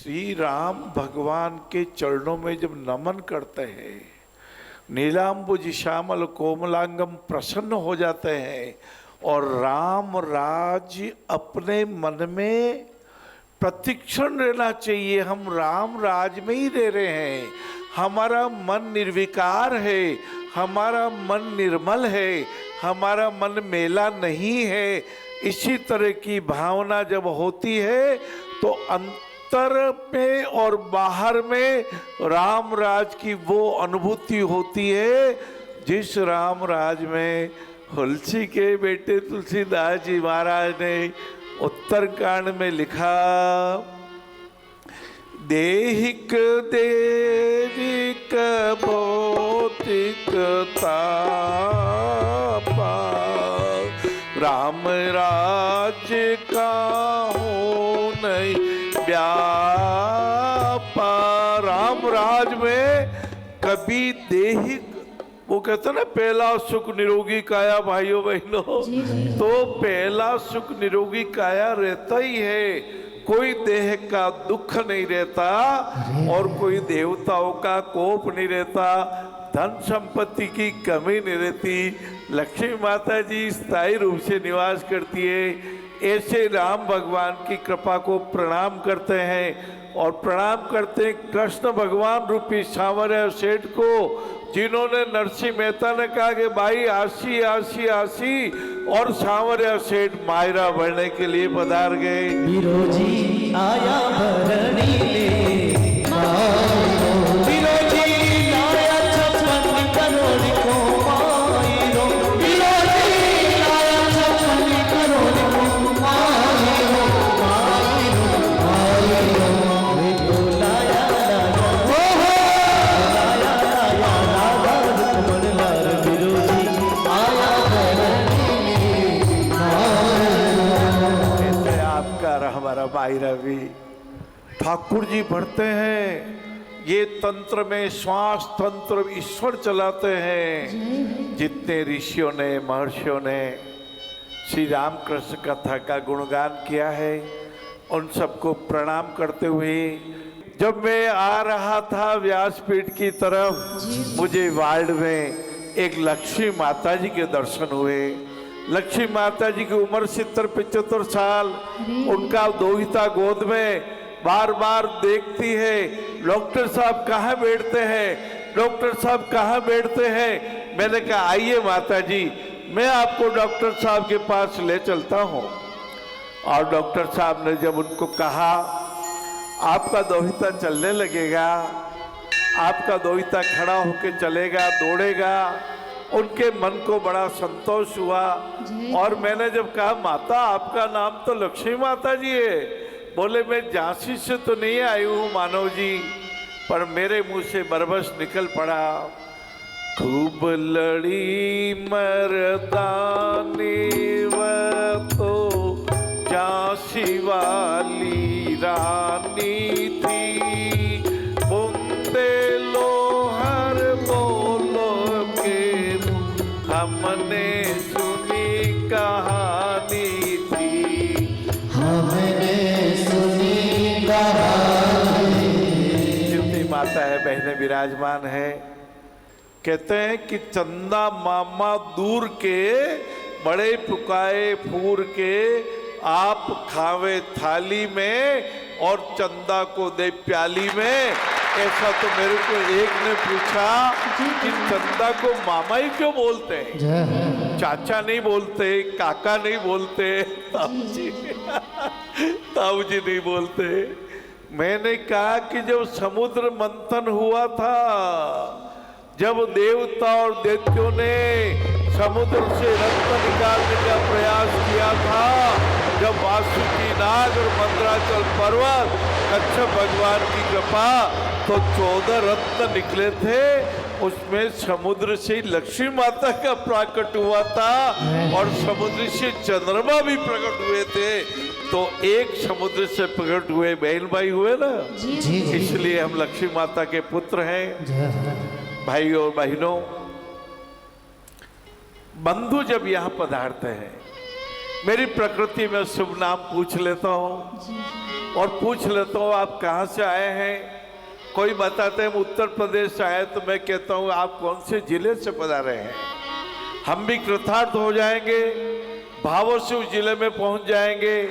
श्री राम भगवान के चरणों में जब नमन करते हैं, नीलांबुज श्यामल कोमलांगम प्रसन्न हो जाते हैं और राम राज अपने मन में प्रतिक्षण रहना चाहिए। हम राम राज में ही रह रहे हैं, हमारा मन निर्विकार है, हमारा मन निर्मल है, हमारा मन मेला नहीं है। इसी तरह की भावना जब होती है तो अंतर में और बाहर में राम राज की वो अनुभूति होती है जिस राम राज में तुलसी के बेटे तुलसीदास जी महाराज ने उत्तरकांड में लिखा, देहिक देविक भौतिक तापा, राम राज्य का हो नहीं व्यापा। राम राज में कभी देहिक, वो कहते ना पहला सुख निरोगी काया भाइयों बहनों, तो पहला सुख निरोगी काया रहता ही है, कोई देह का दुख नहीं रहता और कोई देवताओं का कोप नहीं रहता, धन संपत्ति की कमी नहीं रहती। लक्ष्मी माता जी स्थायी रूप से निवास करती है। ऐसे राम भगवान की कृपा को प्रणाम करते हैं और प्रणाम करते हैं कृष्ण भगवान रूपी सांवरिया सेठ को, जिन्होंने नरसिंह मेहता ने कहा कि भाई आसी आसी आसी, और सांवरिया सेठ मायरा भरने के लिए पधार गए। विरोजी आया भरणी ले, विरोजी लाया 56 करोड़ को मायरो, विरोजी लाया 56 करोड़ को मायरो, मायरो मायरो वे तो लाया लाया लाया लाया लाया रुक्मण लाल, विरोजी आया भरणी ले मायरो। ऐसे आपका और हमारा मायरा भी ठाकुर जी पढ़ते हैं। ये तंत्र में श्वास तंत्र ईश्वर चलाते हैं। जितने ऋषियों ने महर्षियों ने श्री रामकृष्ण कथा का गुणगान किया है, उन सबको प्रणाम करते हुए जब मैं आ रहा था व्यासपीठ की तरफ, मुझे वार्ड में एक लक्ष्मी माता जी के दर्शन हुए। लक्ष्मी माता जी की उम्र 70-75 साल, उनका दोहिता गोद में बार बार देखती है, डॉक्टर साहब कहाँ बैठते हैं, डॉक्टर साहब कहाँ बैठते हैं। मैंने कहा आइए माता जी, मैं आपको डॉक्टर साहब के पास ले चलता हूँ। और डॉक्टर साहब ने जब उनको कहा आपका दोहिता चलने लगेगा, आपका दोहिता खड़ा होकर चलेगा, दौड़ेगा, उनके मन को बड़ा संतोष हुआ। और मैंने जब कहा माता आपका नाम तो लक्ष्मी माता जी है, बोले मैं झांसी से तो नहीं आई हूँ मानव जी, पर मेरे मुंह से बरबस निकल पड़ा, खूब लड़ी मर्दानी वह तो झांसी वाली रानी थी, बुंदे लोहर बोलो के हमने सुनी कहानी थी, हमने सुनी कहानी। जितनी माता है बहनें विराजमान है, कहते हैं कि चंदा मामा दूर के बड़े पुकाए फूर के, आप खावे थाली में और चंदा को दे प्याली में। ऐसा तो मेरे को एक ने पूछा कि चंदा को मामा ही क्यों बोलते हैं, चाचा नहीं बोलते, काका नहीं बोलते, ताऊ जी नहीं बोलते। मैंने कहा कि जब समुद्र मंथन हुआ था, जब देवता और दैत्यों ने समुद्र से रत्न निकालने का प्रयास किया था, जब वासुकी नाग और मंदराचल पर्वत कच्छप भगवान की कृपा तो 14 रत्न निकले थे, उसमें समुद्र से लक्ष्मी माता का प्रकट हुआ था और समुद्र से चंद्रमा भी प्रकट हुए थे। तो एक समुद्र से प्रकट हुए बहन भाई हुए ना, इसलिए हम लक्ष्मी माता के पुत्र हैं। भाइयों और बहनों, बंधु जब यहाँ पधारते हैं मेरी प्रकृति में शुभ नाम पूछ लेता हूँ और पूछ लेता हूँ आप कहाँ से आए हैं। कोई बताते हैं हम उत्तर प्रदेश से आए, तो मैं कहता हूँ आप कौन से जिले से पधारे हैं। हम भी कृतार्थ हो जाएंगे, भावों से उस जिले में पहुंच जाएंगे।